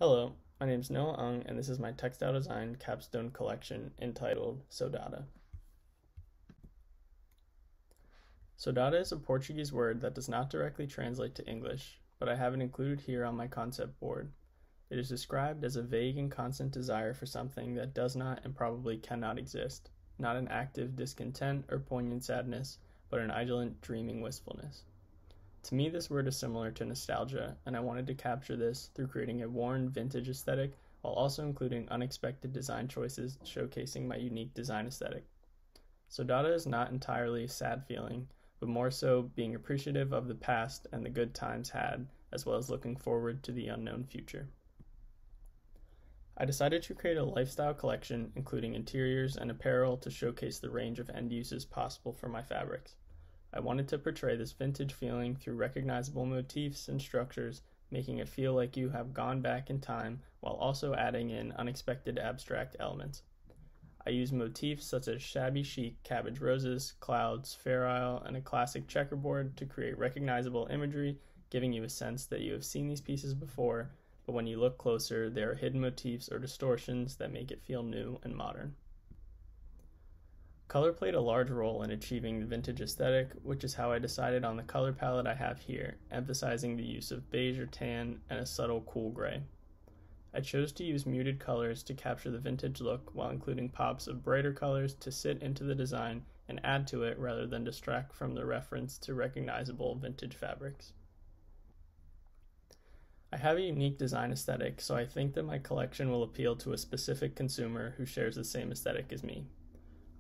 Hello, my name is Noah Ung, and this is my textile design capstone collection entitled Saudade. Saudade is a Portuguese word that does not directly translate to English, but I have it included here on my concept board. It is described as a vague and constant desire for something that does not and probably cannot exist, not an active discontent or poignant sadness, but an indolent, dreaming wistfulness. To me, this word is similar to nostalgia, and I wanted to capture this through creating a worn, vintage aesthetic while also including unexpected design choices showcasing my unique design aesthetic. Saudade is not entirely a sad feeling, but more so being appreciative of the past and the good times had, as well as looking forward to the unknown future. I decided to create a lifestyle collection including interiors and apparel to showcase the range of end uses possible for my fabrics. I wanted to portray this vintage feeling through recognizable motifs and structures, making it feel like you have gone back in time while also adding in unexpected abstract elements. I used motifs such as shabby chic cabbage roses, clouds, fair isle, and a classic checkerboard to create recognizable imagery, giving you a sense that you have seen these pieces before, but when you look closer, there are hidden motifs or distortions that make it feel new and modern. Color played a large role in achieving the vintage aesthetic, which is how I decided on the color palette I have here, emphasizing the use of beige or tan and a subtle cool gray. I chose to use muted colors to capture the vintage look while including pops of brighter colors to sit into the design and add to it rather than distract from the reference to recognizable vintage fabrics. I have a unique design aesthetic, so I think that my collection will appeal to a specific consumer who shares the same aesthetic as me.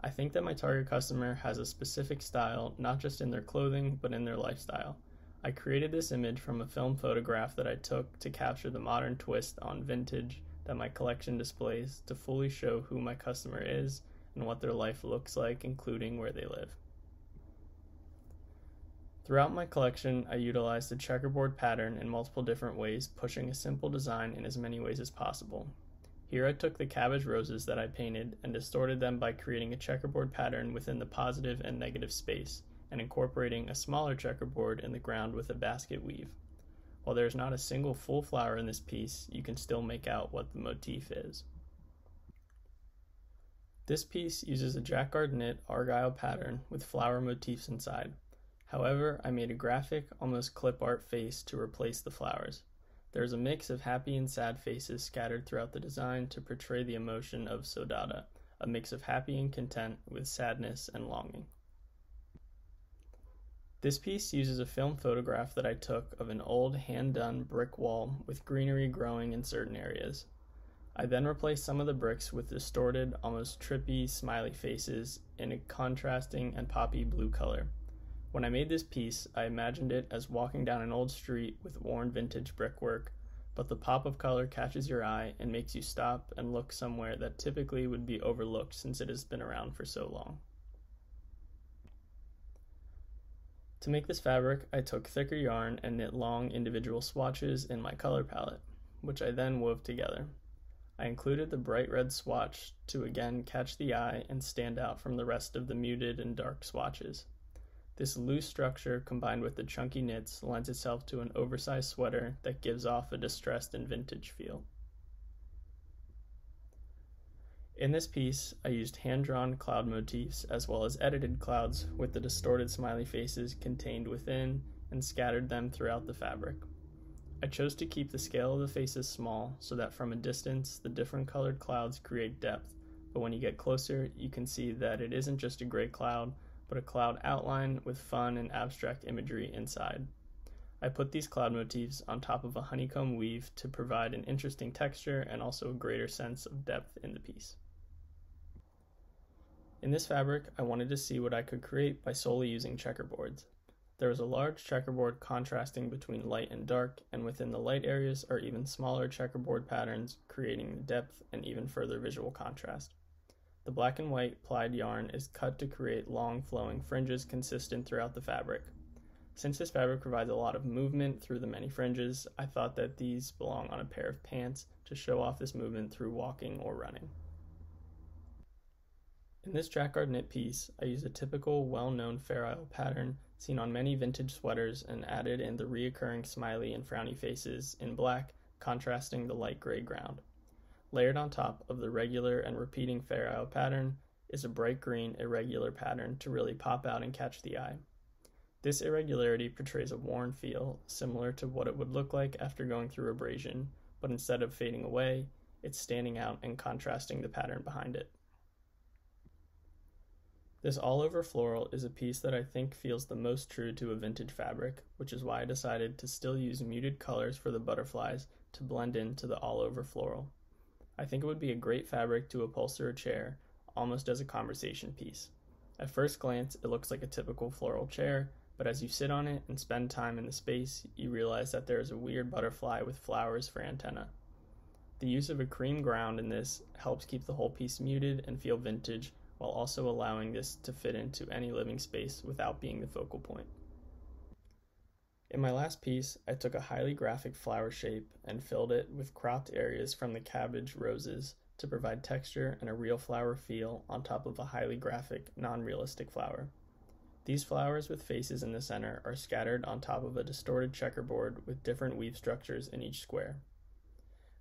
I think that my target customer has a specific style, not just in their clothing, but in their lifestyle. I created this image from a film photograph that I took to capture the modern twist on vintage that my collection displays to fully show who my customer is and what their life looks like, including where they live. Throughout my collection, I utilized the checkerboard pattern in multiple different ways, pushing a simple design in as many ways as possible. Here I took the cabbage roses that I painted and distorted them by creating a checkerboard pattern within the positive and negative space, and incorporating a smaller checkerboard in the ground with a basket weave. While there is not a single full flower in this piece, you can still make out what the motif is. This piece uses a jacquard knit argyle pattern with flower motifs inside. However, I made a graphic, almost clip art face to replace the flowers. There is a mix of happy and sad faces scattered throughout the design to portray the emotion of Saudade, a mix of happy and content with sadness and longing. This piece uses a film photograph that I took of an old hand-done brick wall with greenery growing in certain areas. I then replaced some of the bricks with distorted, almost trippy, smiley faces in a contrasting and poppy blue color. When I made this piece, I imagined it as walking down an old street with worn vintage brickwork, but the pop of color catches your eye and makes you stop and look somewhere that typically would be overlooked since it has been around for so long. To make this fabric, I took thicker yarn and knit long individual swatches in my color palette, which I then wove together. I included the bright red swatch to again catch the eye and stand out from the rest of the muted and dark swatches. This loose structure combined with the chunky knits lends itself to an oversized sweater that gives off a distressed and vintage feel. In this piece, I used hand-drawn cloud motifs as well as edited clouds with the distorted smiley faces contained within and scattered them throughout the fabric. I chose to keep the scale of the faces small so that from a distance the different colored clouds create depth, but when you get closer you can see that it isn't just a gray cloud, but a cloud outline with fun and abstract imagery inside. I put these cloud motifs on top of a honeycomb weave to provide an interesting texture and also a greater sense of depth in the piece. In this fabric, I wanted to see what I could create by solely using checkerboards. There is a large checkerboard contrasting between light and dark, and within the light areas are even smaller checkerboard patterns creating depth and even further visual contrast. The black and white plied yarn is cut to create long flowing fringes consistent throughout the fabric. Since this fabric provides a lot of movement through the many fringes, I thought that these belong on a pair of pants to show off this movement through walking or running. In this jacquard knit piece, I used a typical well-known fair isle pattern seen on many vintage sweaters and added in the reoccurring smiley and frowny faces in black, contrasting the light gray ground. Layered on top of the regular and repeating Fair Isle pattern is a bright green irregular pattern to really pop out and catch the eye. This irregularity portrays a worn feel, similar to what it would look like after going through abrasion, but instead of fading away, it's standing out and contrasting the pattern behind it. This all-over floral is a piece that I think feels the most true to a vintage fabric, which is why I decided to still use muted colors for the butterflies to blend into the all-over floral. I think it would be a great fabric to upholster a chair, almost as a conversation piece. At first glance, it looks like a typical floral chair, but as you sit on it and spend time in the space, you realize that there is a weird butterfly with flowers for antennae. The use of a cream ground in this helps keep the whole piece muted and feel vintage, while also allowing this to fit into any living space without being the focal point. In my last piece, I took a highly graphic flower shape and filled it with cropped areas from the cabbage roses to provide texture and a real flower feel on top of a highly graphic, non-realistic flower. These flowers with faces in the center are scattered on top of a distorted checkerboard with different weave structures in each square.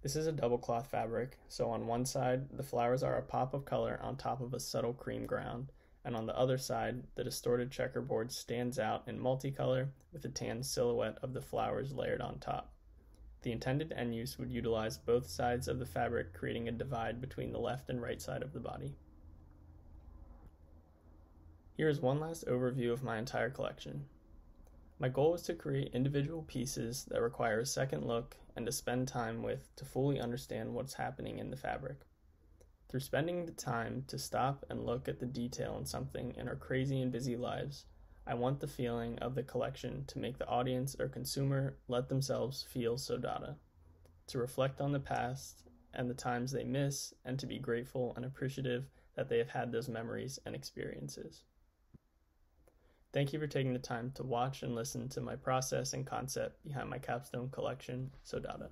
This is a double cloth fabric, so on one side, the flowers are a pop of color on top of a subtle cream ground, and on the other side, the distorted checkerboard stands out in multicolor with a tan silhouette of the flowers layered on top. The intended end use would utilize both sides of the fabric, creating a divide between the left and right side of the body. Here is one last overview of my entire collection. My goal was to create individual pieces that require a second look and to spend time with to fully understand what's happening in the fabric. Through spending the time to stop and look at the detail in something in our crazy and busy lives, I want the feeling of the collection to make the audience or consumer let themselves feel Saudade, to reflect on the past and the times they miss, and to be grateful and appreciative that they have had those memories and experiences. Thank you for taking the time to watch and listen to my process and concept behind my capstone collection, Saudade.